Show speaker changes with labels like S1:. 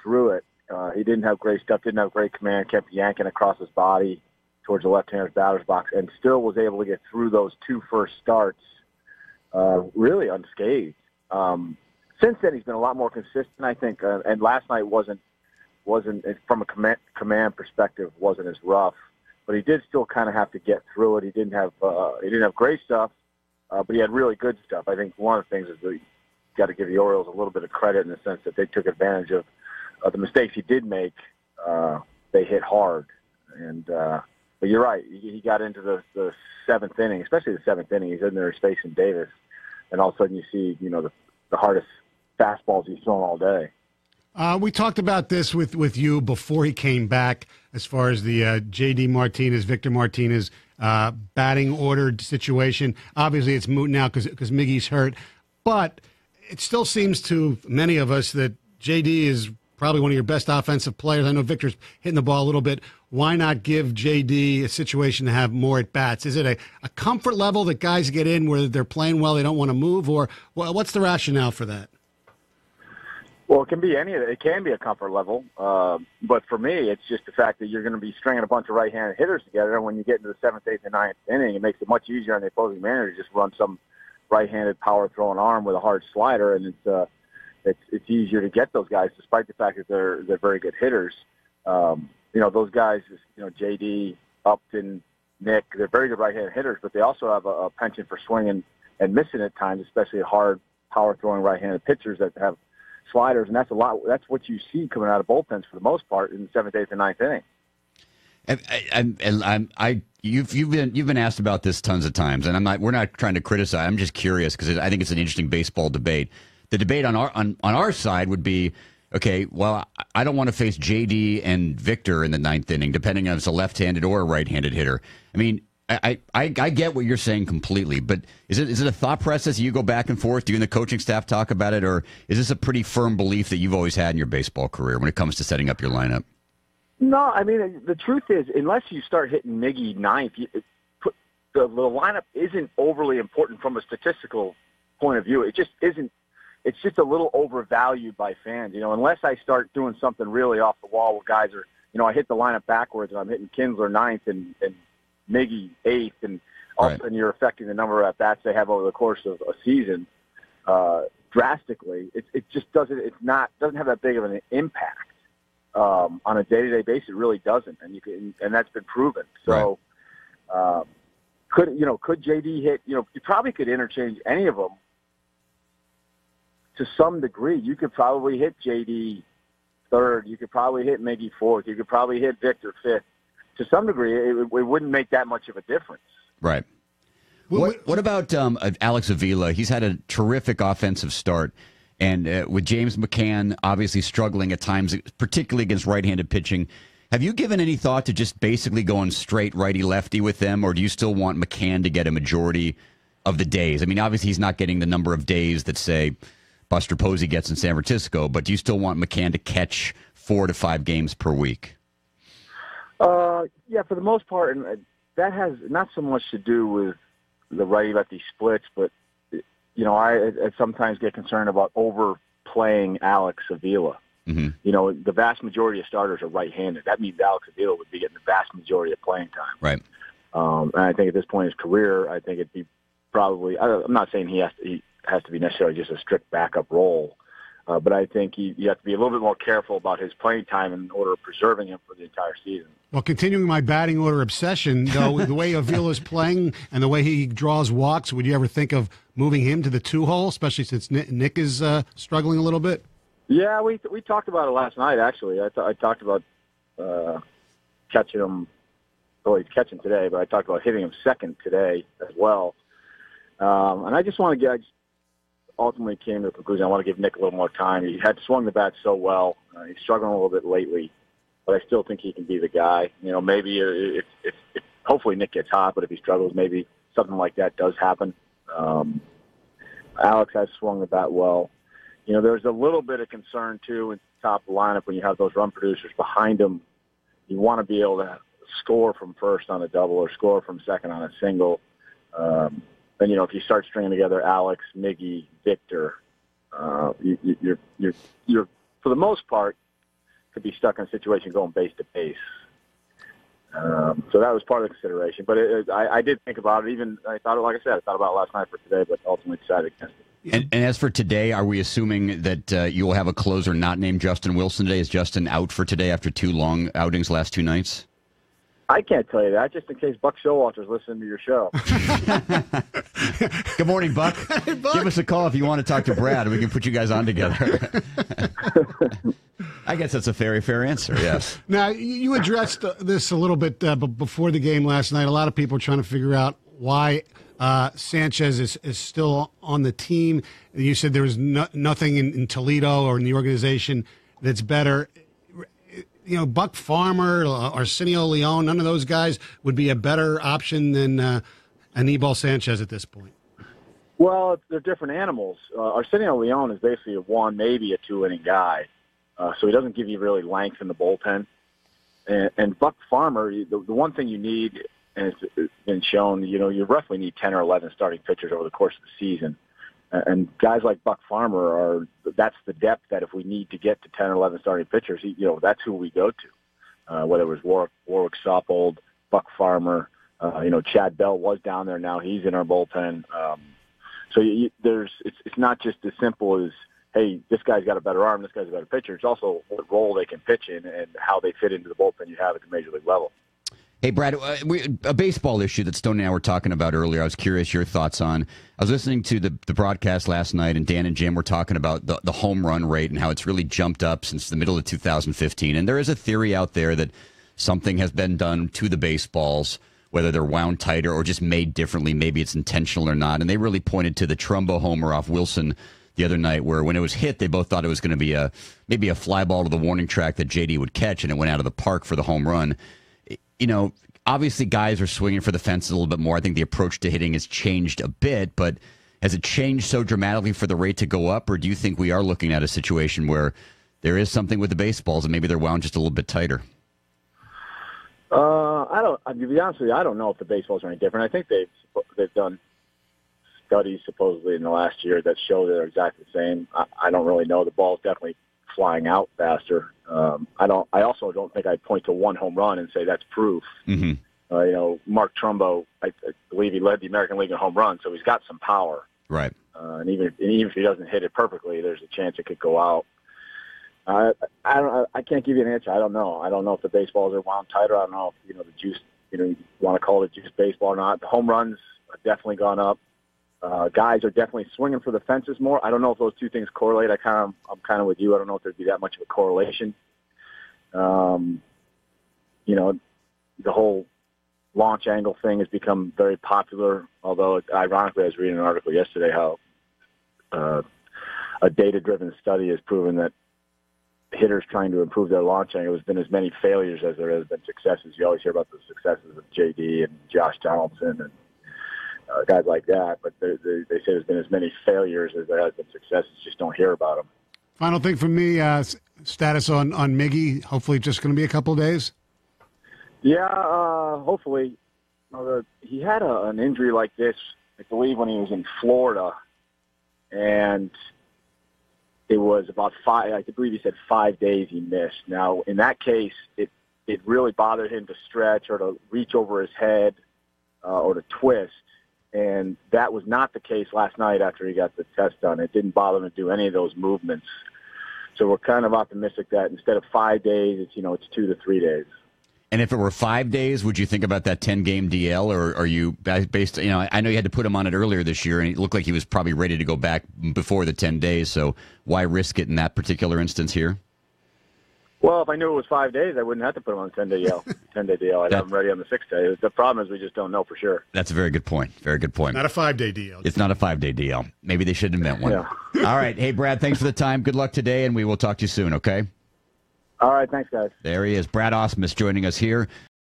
S1: through it. He didn't have great stuff, didn't have great command, kept yanking across his body towards the left-hander's batter's box, and still was able to get through those two first starts really unscathed. Since then, he's been a lot more consistent, I think, and last night wasn't from a command perspective wasn't as rough, but he did still kind of have to get through it. He didn't have great stuff, but he had really good stuff. I think one of the things is that you got to give the Orioles a little bit of credit in the sense that they took advantage of the mistakes he did make. They hit hard, and but you're right. He got into the seventh inning, especially the seventh inning. He's in there, he's facing Davis, and all of a sudden you see the hardest fastballs he's thrown all day.
S2: We talked about this with you before he came back, as far as the J.D. Martinez, Victor Martinez batting ordered situation. Obviously, it's moot now because Miggy's hurt, but it still seems to many of us that J.D. is probably one of your best offensive players. I know Victor's hitting the ball a little bit. Why not give J.D. a situation to have more at-bats? Is it a comfort level that guys get in where they're playing well, they don't want to move, or what's the rationale for that?
S1: Well, it can be it can be a comfort level, but for me, it's just the fact that you're going to be stringing a bunch of right-handed hitters together, and when you get into the seventh, eighth, and ninth inning, it makes it much easier on the opposing manager to just run some right-handed power-throwing arm with a hard slider, and it's easier to get those guys, despite the fact that they're very good hitters. Those guys, J.D., Upton, Nick, they're very good right-handed hitters, but they also have a penchant for swinging and missing at times, especially hard power-throwing right-handed pitchers that have sliders, and that's what you see coming out of bullpens for the most part in the seventh, eighth, and ninth inning.
S3: You've been asked about this tons of times, and we're not trying to criticize. I'm just curious because I think it's an interesting baseball debate. The debate on our side would be, okay, well, I don't want to face JD and Victor in the ninth inning, depending on if it's a left-handed or a right-handed hitter. I mean, I get what you're saying completely, but is it a thought process you go back and forth? Do you and the coaching staff talk about it, or is this a pretty firm belief that you've always had in your baseball career when it comes to setting up your lineup?
S1: No, I mean, the truth is, unless you start hitting Miggy ninth, the lineup isn't overly important from a statistical point of view. It just isn't. It's just a little overvalued by fans. Unless I start doing something really off the wall where guys are, I hit the lineup backwards and I'm hitting Kinsler ninth and Miggy eighth, and all of a sudden you're affecting the number of at-bats they have over the course of a season drastically. It just doesn't have that big of an impact on a day-to-day basis. It really doesn't, and that's been proven. So could JD hit? You probably could interchange any of them to some degree. You could probably hit JD third. You could probably hit Miggy fourth. You could probably hit Victor fifth. To some degree, it wouldn't make that much of a difference. Right.
S3: What about Alex Avila? He's had a terrific offensive start, and with James McCann obviously struggling at times, particularly against right-handed pitching. Have you given any thought to just basically going straight righty-lefty with them, or do you still want McCann to get a majority of the days? I mean, obviously he's not getting the number of days that, say, Buster Posey gets in San Francisco, but do you still want McCann to catch 4 to 5 games per week?
S1: Yeah, for the most part, and that has not so much to do with the righty-lefty splits, but, I sometimes get concerned about overplaying Alex Avila. Mm-hmm. The vast majority of starters are right-handed. That means Alex Avila would be getting the vast majority of playing time.
S3: Right.
S1: And I think at this point in his career, I think it'd be probably, I'm not saying he has to be necessarily just a strict backup role, but I think you have to be a little bit more careful about his playing time in order of preserving him for the entire season.
S2: Well, continuing my batting order obsession, though, the way Avila's playing and the way he draws walks, would you ever think of moving him to the 2-hole, especially since Nick is struggling a little bit?
S1: Yeah, we talked about it last night, actually. I talked about catching him. Well, he's catching today, but I talked about hitting him second today as well. And I just want to ultimately came to the conclusion I want to give Nick a little more time. He had swung the bat so well. He's struggling a little bit lately, but I still think he can be the guy. Maybe if hopefully Nick gets hot, but if he struggles, maybe something like that does happen. Alex has swung the bat well. There's a little bit of concern, too, in the top of the lineup when you have those run producers behind him. You want to be able to score from first on a double or score from second on a single. And, if you start stringing together Alex, Miggy, Victor, you're for the most part could be stuck in a situation going base to base. So that was part of the consideration. But I did think about it. Even I thought, like I said, I thought about it last night for today, but ultimately decided against it.
S3: And as for today, are we assuming that you will have a closer not named Justin Wilson today? Is Justin out for today after 2 long outings last 2 nights?
S1: I can't tell you that, just in case Buck Showalter's listening to your show.
S3: Good morning, Buck.
S2: Hey, Buck.
S3: Give us a call if you want to talk to Brad, and we can put you guys on together. I guess that's a very fair answer, yes.
S2: Now, you addressed this a little bit before the game last night. A lot of people trying to figure out why Sanchez is still on the team. You said there was nothing in Toledo or in the organization that's better. You know, Buck Farmer, Arsenio Leon, none of those guys would be a better option than Anibal Sanchez at this point.
S1: Well, they're different animals. Arsenio Leon is basically a 1, maybe a 2-inning guy, so he doesn't give you really length in the bullpen. And Buck Farmer, the one thing you need, and it's been shown, you roughly need 10 or 11 starting pitchers over the course of the season. And guys like Buck Farmer that's the depth that if we need to get to 10 or 11 starting pitchers, that's who we go to. Whether it was Warwick Soppold, Buck Farmer, Chad Bell was down there. Now he's in our bullpen. So it's not just as simple as, hey, this guy's got a better arm, this guy's a better pitcher. It's also what role they can pitch in and how they fit into the bullpen you have at the major league level.
S3: Hey, Brad, a baseball issue that Stoney and I were talking about earlier, I was curious your thoughts on. I was listening to the broadcast last night, and Dan and Jim were talking about the home run rate and how it's really jumped up since the middle of 2015. And there is a theory out there that something has been done to the baseballs, whether they're wound tighter or just made differently. Maybe it's intentional or not. And they really pointed to the Trumbo homer off Wilson the other night, where when it was hit, they both thought it was going to be maybe a fly ball to the warning track that JD would catch, and it went out of the park for the home run. Obviously guys are swinging for the fences a little bit more. I think the approach to hitting has changed a bit, but has it changed so dramatically for the rate to go up, or do you think we are looking at a situation where there is something with the baseballs and maybe they're wound just a little bit tighter?
S1: To be honest with you, I don't know if the baseballs are any different. I think they've done studies supposedly in the last year that show they're exactly the same. I don't really know. The ball's definitely flying out faster. I also don't think I'd point to one home run and say that's proof. Mm-hmm. Mark Trumbo, I believe he led the American League in home runs, so he's got some power.
S3: Right.
S1: And even if he doesn't hit it perfectly, there's a chance it could go out. I can't give you an answer. I don't know. I don't know if the baseballs are wound tighter. I don't know if the juice. You want to call it juice baseball or not. The home runs have definitely gone up. Guys are definitely swinging for the fences more. I don't know if those two things correlate. I'm kind of with you. I don't know if there'd be that much of a correlation. The whole launch angle thing has become very popular, although ironically I was reading an article yesterday how a data-driven study has proven that hitters trying to improve their launch angle, there's been as many failures as there has been successes. You always hear about the successes of JD and Josh Donaldson and guys like that, but they say there's been as many failures as there has been successes. Just don't hear about them.
S2: Final thing from me, status on Miggy. Hopefully just going to be a couple of days. Yeah,
S1: hopefully. He had an injury like this, I believe, when he was in Florida, and it was about 5, I believe he said 5 days he missed. Now, in that case, it really bothered him to stretch or to reach over his head or to twist. And that was not the case last night after he got the test done. It didn't bother him to do any of those movements. So we're kind of optimistic that instead of 5 days, it's 2 to 3 days.
S3: And if it were 5 days, would you think about that 10-game DL, or are you based? I know you had to put him on it earlier this year, and it looked like he was probably ready to go back before the 10 days. So why risk it in that particular instance here?
S1: Well, if I knew it was 5 days, I wouldn't have to put him on the 10-day DL. I'd have him ready on the 6th day. The problem is we just don't know for sure.
S3: That's a very good point. Very good point.
S2: Not a 5-day DL.
S3: It's not a 5-day DL. Maybe they should invent one.
S1: Yeah.
S3: All right. Hey, Brad, thanks for the time. Good luck today, and we will talk to you soon, okay?
S1: All right. Thanks, guys.
S3: There he is. Brad Ausmus joining us here.